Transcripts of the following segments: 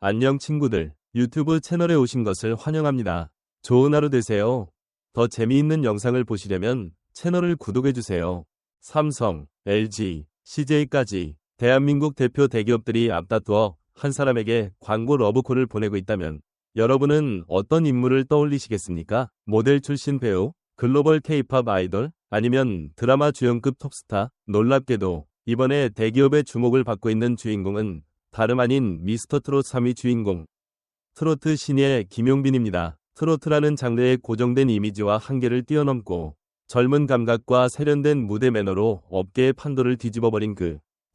안녕 친구들, 유튜브 채널에 오신 것을 환영합니다. 좋은 하루 되세요. 더 재미있는 영상을 보시려면 채널을 구독해주세요. 삼성, LG, CJ까지 대한민국 대표 대기업들이 앞다투어 한 사람에게 광고 러브콜을 보내고 있다면 여러분은 어떤 인물을 떠올리시겠습니까? 모델 출신 배우, 글로벌 K-팝 아이돌, 아니면 드라마 주연급 톱스타? 놀랍게도 이번에 대기업의 주목을 받고 있는 주인공은 다름 아닌 미스터 트롯 3위 주인공, 트로트 신예 김용빈입니다. 트로트라는 장르의 고정된 이미지와 한계를 뛰어넘고 젊은 감각과 세련된 무대 매너로 업계의 판도를 뒤집어버린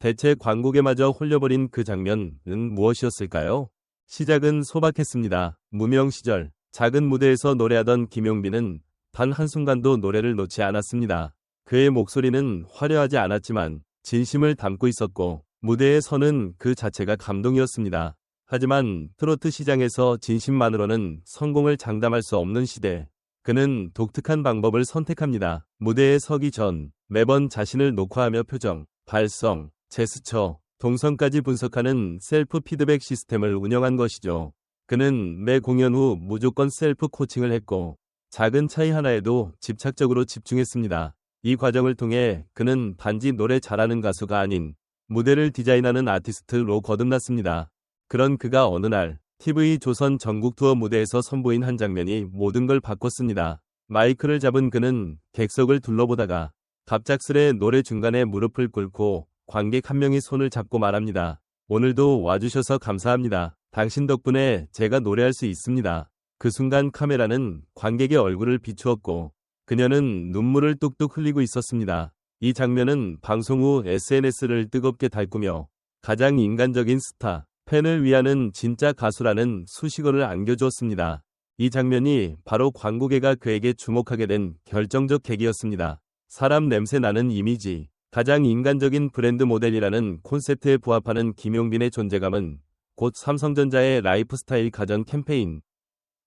대체 광고계마저 홀려버린 그 장면은 무엇이었을까요? 시작은 소박했습니다. 무명 시절 작은 무대에서 노래하던 김용빈은 단 한순간도 노래를 놓지 않았습니다. 그의 목소리는 화려하지 않았지만 진심을 담고 있었고 무대에 서는 그 자체가 감동이었습니다. 하지만 트로트 시장에서 진심만으로는 성공을 장담할 수 없는 시대. 그는 독특한 방법을 선택합니다. 무대에 서기 전 매번 자신을 녹화하며 표정, 발성, 제스처, 동선까지 분석하는 셀프 피드백 시스템을 운영한 것이죠. 그는 매 공연 후 무조건 셀프 코칭을 했고 작은 차이 하나에도 집착적으로 집중했습니다. 이 과정을 통해 그는 단지 노래 잘하는 가수가 아닌 무대를 디자인하는 아티스트로 거듭났습니다. 그런 그가 어느 날 TV 조선 전국 투어 무대에서 선보인 한 장면이 모든 걸 바꿨습니다. 마이크를 잡은 그는 객석을 둘러보다가 갑작스레 노래 중간에 무릎을 꿇고 관객 한 명이 손을 잡고 말합니다. 오늘도 와주셔서 감사합니다. 당신 덕분에 제가 노래할 수 있습니다. 그 순간 카메라는 관객의 얼굴을 비추었고 그녀는 눈물을 뚝뚝 흘리고 있었습니다. 이 장면은 방송 후 SNS를 뜨겁게 달구며 가장 인간적인 스타, 팬을 위하는 진짜 가수라는 수식어를 안겨주었습니다. 이 장면이 바로 광고계가 그에게 주목하게 된 결정적 계기였습니다. 사람 냄새 나는 이미지, 가장 인간적인 브랜드 모델이라는 콘셉트에 부합하는 김용빈의 존재감은 곧 삼성전자의 라이프스타일 가전 캠페인,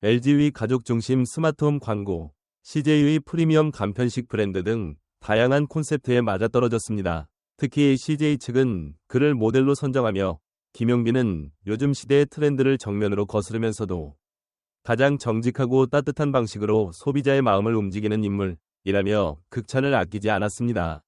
LG의 가족 중심 스마트홈 광고, CJ의 프리미엄 간편식 브랜드 등 다양한 콘셉트에 맞아떨어졌습니다. 특히 CJ 측은 그를 모델로 선정하며 김용빈은 요즘 시대의 트렌드를 정면으로 거스르면서도 가장 정직하고 따뜻한 방식으로 소비자의 마음을 움직이는 인물이라며 극찬을 아끼지 않았습니다.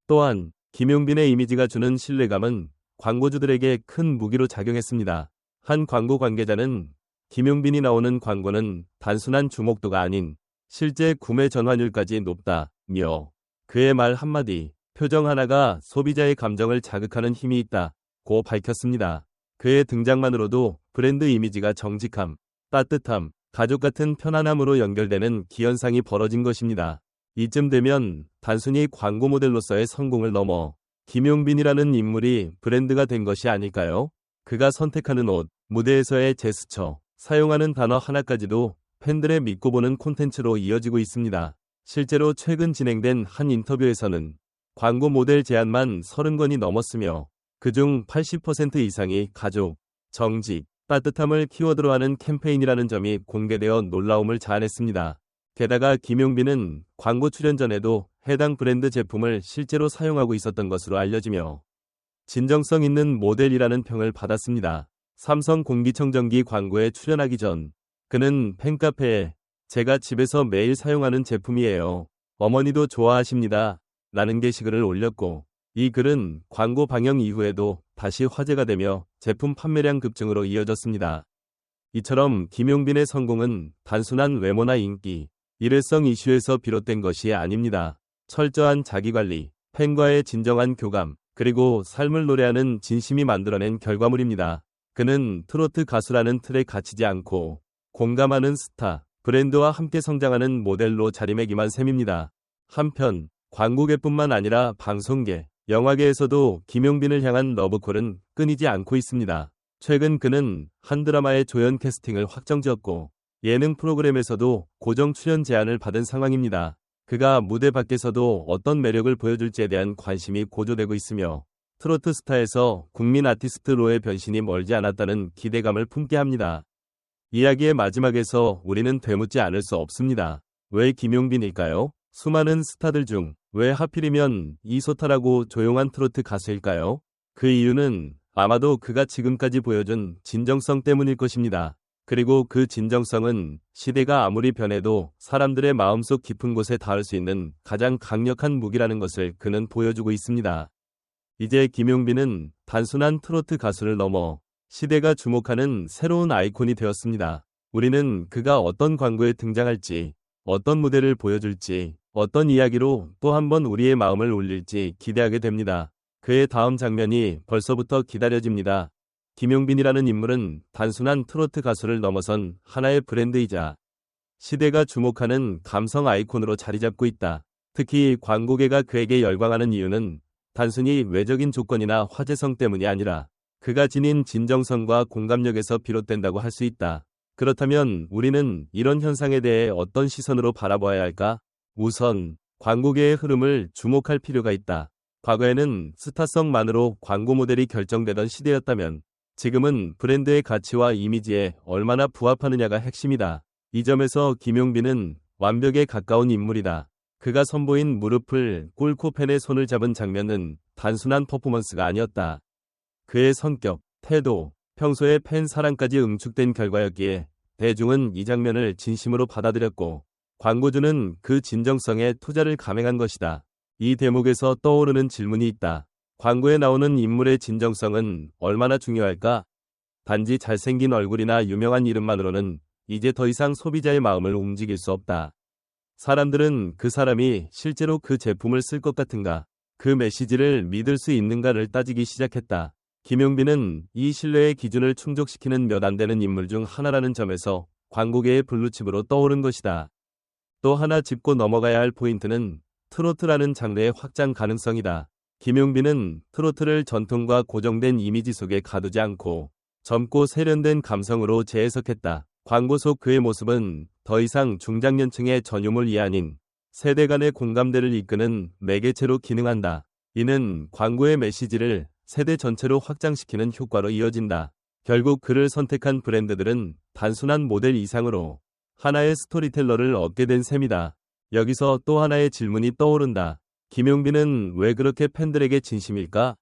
또한 김용빈의 이미지가 주는 신뢰감은 광고주들에게 큰 무기로 작용했습니다. 한 광고 관계자는 김용빈이 나오는 광고는 단순한 주목도가 아닌 실제 구매 전환율까지 높다며 그의 말 한마디, 표정 하나가 소비자의 감정을 자극하는 힘이 있다고 밝혔습니다. 그의 등장만으로도 브랜드 이미지가 정직함, 따뜻함, 가족 같은 편안함으로 연결되는 기현상이 벌어진 것입니다. 이쯤 되면 단순히 광고 모델로서의 성공을 넘어 김용빈이라는 인물이 브랜드가 된 것이 아닐까요? 그가 선택하는 옷, 무대에서의 제스처, 사용하는 단어 하나까지도 팬들의 믿고 보는 콘텐츠로 이어지고 있습니다. 실제로 최근 진행된 한 인터뷰에서는 광고 모델 제안만 30건이 넘었으며 그중 80% 이상이 가족, 정직, 따뜻함을 키워드로 하는 캠페인이라는 점이 공개되어 놀라움을 자아냈습니다. 게다가 김용빈은 광고 출연 전에도 해당 브랜드 제품을 실제로 사용하고 있었던 것으로 알려지며 진정성 있는 모델이라는 평을 받았습니다. 삼성 공기청정기 광고에 출연하기 전 그는 팬카페에 제가 집에서 매일 사용하는 제품이에요. 어머니도 좋아하십니다. 라는 게시글을 올렸고 이 글은 광고 방영 이후에도 다시 화제가 되며 제품 판매량 급증으로 이어졌습니다. 이처럼 김용빈의 성공은 단순한 외모나 인기, 일회성 이슈에서 비롯된 것이 아닙니다. 철저한 자기관리, 팬과의 진정한 교감, 그리고 삶을 노래하는 진심이 만들어낸 결과물입니다. 그는 트로트 가수라는 틀에 갇히지 않고 공감하는 스타, 브랜드와 함께 성장하는 모델로 자리매김한 셈입니다. 한편 광고계뿐만 아니라 방송계, 영화계에서도 김용빈을 향한 러브콜은 끊이지 않고 있습니다. 최근 그는 한 드라마의 조연 캐스팅을 확정지었고 예능 프로그램에서도 고정 출연 제안을 받은 상황입니다. 그가 무대 밖에서도 어떤 매력을 보여줄지에 대한 관심이 고조되고 있으며 트로트 스타에서 국민 아티스트로의 변신이 멀지 않았다는 기대감을 품게 합니다. 이야기의 마지막에서 우리는 되묻지 않을 수 없습니다. 왜 김용빈일까요? 수많은 스타들 중 왜 하필이면 이소타라고 조용한 트로트 가수일까요? 그 이유는 아마도 그가 지금까지 보여준 진정성 때문일 것입니다. 그리고 그 진정성은 시대가 아무리 변해도 사람들의 마음속 깊은 곳에 닿을 수 있는 가장 강력한 무기라는 것을 그는 보여주고 있습니다. 이제 김용빈은 단순한 트로트 가수를 넘어 시대가 주목하는 새로운 아이콘이 되었습니다. 우리는 그가 어떤 광고에 등장할지, 어떤 무대를 보여줄지, 어떤 이야기로 또 한 번 우리의 마음을 울릴지 기대하게 됩니다. 그의 다음 장면이 벌써부터 기다려집니다. 김용빈이라는 인물은 단순한 트로트 가수를 넘어선 하나의 브랜드이자 시대가 주목하는 감성 아이콘으로 자리 잡고 있다. 특히 광고계가 그에게 열광하는 이유는 단순히 외적인 조건이나 화제성 때문이 아니라 그가 지닌 진정성과 공감력에서 비롯된다고 할 수 있다. 그렇다면 우리는 이런 현상에 대해 어떤 시선으로 바라봐야 할까? 우선 광고계의 흐름을 주목할 필요가 있다. 과거에는 스타성만으로 광고 모델이 결정되던 시대였다면 지금은 브랜드의 가치와 이미지에 얼마나 부합하느냐가 핵심이다. 이 점에서 김용빈은 완벽에 가까운 인물이다. 그가 선보인 무릎을 꿇고 팬의 손을 잡은 장면은 단순한 퍼포먼스가 아니었다. 그의 성격, 태도, 평소의 팬 사랑까지 응축된 결과였기에 대중은 이 장면을 진심으로 받아들였고 광고주는 그 진정성에 투자를 감행한 것이다. 이 대목에서 떠오르는 질문이 있다. 광고에 나오는 인물의 진정성은 얼마나 중요할까? 단지 잘생긴 얼굴이나 유명한 이름만으로는 이제 더 이상 소비자의 마음을 움직일 수 없다. 사람들은 그 사람이 실제로 그 제품을 쓸 것 같은가, 그 메시지를 믿을 수 있는가를 따지기 시작했다. 김용빈은 이 신뢰의 기준을 충족시키는 몇 안 되는 인물 중 하나라는 점에서 광고계의 블루칩으로 떠오른 것이다. 또 하나 짚고 넘어가야 할 포인트는 트로트라는 장르의 확장 가능성이다. 김용빈은 트로트를 전통과 고정된 이미지 속에 가두지 않고 젊고 세련된 감성으로 재해석했다. 광고 속 그의 모습은 더 이상 중장년층의 전유물이 아닌 세대 간의 공감대를 이끄는 매개체로 기능한다. 이는 광고의 메시지를 세대 전체로 확장시키는 효과로 이어진다. 결국 그를 선택한 브랜드들은 단순한 모델 이상으로 하나의 스토리텔러를 얻게 된 셈이다. 여기서 또 하나의 질문이 떠오른다. 김용빈은 왜 그렇게 팬들에게 진심일까?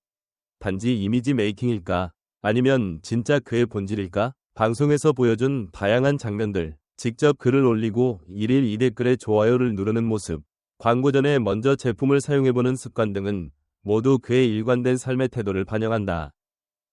단지 이미지 메이킹일까? 아니면 진짜 그의 본질일까? 방송에서 보여준 다양한 장면들, 직접 글을 올리고 일일 이 댓글에 좋아요를 누르는 모습, 광고 전에 먼저 제품을 사용해보는 습관 등은 모두 그의 일관된 삶의 태도를 반영한다.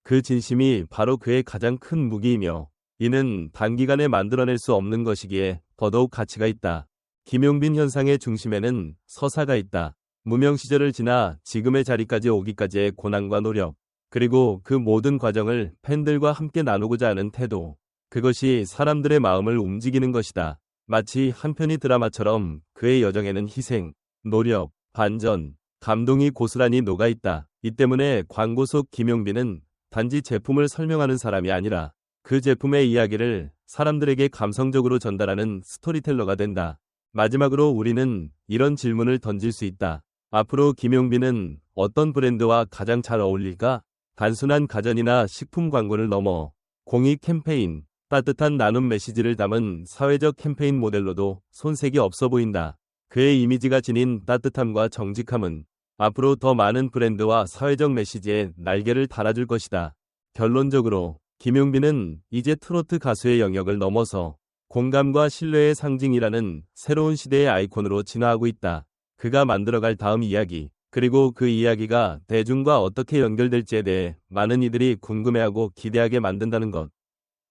그 진심이 바로 그의 가장 큰 무기이며 이는 단기간에 만들어낼 수 없는 것이기에 더더욱 가치가 있다. 김용빈 현상의 중심에는 서사가 있다. 무명 시절을 지나 지금의 자리까지 오기까지의 고난과 노력, 그리고 그 모든 과정을 팬들과 함께 나누고자 하는 태도, 그것이 사람들의 마음을 움직이는 것이다. 마치 한 편의 드라마처럼 그의 여정에는 희생, 노력, 반전, 감동이 고스란히 녹아있다. 이 때문에 광고 속 김용빈은 단지 제품을 설명하는 사람이 아니라 그 제품의 이야기를 사람들에게 감성적으로 전달하는 스토리텔러가 된다. 마지막으로 우리는 이런 질문을 던질 수 있다. 앞으로 김용빈은 어떤 브랜드와 가장 잘 어울릴까? 단순한 가전이나 식품 광고를 넘어 공익 캠페인, 따뜻한 나눔 메시지를 담은 사회적 캠페인 모델로도 손색이 없어 보인다. 그의 이미지가 지닌 따뜻함과 정직함은 앞으로 더 많은 브랜드와 사회적 메시지에 날개를 달아줄 것이다. 결론적으로 김용빈은 이제 트로트 가수의 영역을 넘어서 공감과 신뢰의 상징이라는 새로운 시대의 아이콘으로 진화하고 있다. 그가 만들어갈 다음 이야기, 그리고 그 이야기가 대중과 어떻게 연결될지에 대해 많은 이들이 궁금해하고 기대하게 만든다는 것.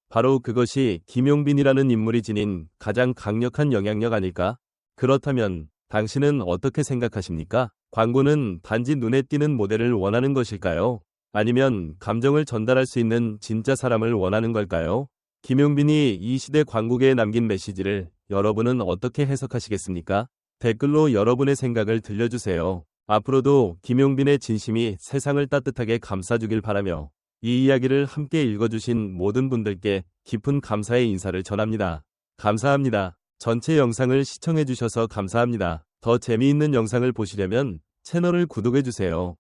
바로 그것이 김용빈이라는 인물이 지닌 가장 강력한 영향력 아닐까? 그렇다면 당신은 어떻게 생각하십니까? 광고는 단지 눈에 띄는 모델을 원하는 것일까요? 아니면 감정을 전달할 수 있는 진짜 사람을 원하는 걸까요? 김용빈이 이 시대 광고계에 남긴 메시지를 여러분은 어떻게 해석하시겠습니까? 댓글로 여러분의 생각을 들려주세요. 앞으로도 김용빈의 진심이 세상을 따뜻하게 감싸주길 바라며 이 이야기를 함께 읽어주신 모든 분들께 깊은 감사의 인사를 전합니다. 감사합니다. 전체 영상을 시청해주셔서 감사합니다. 더 재미있는 영상을 보시려면 채널을 구독해주세요.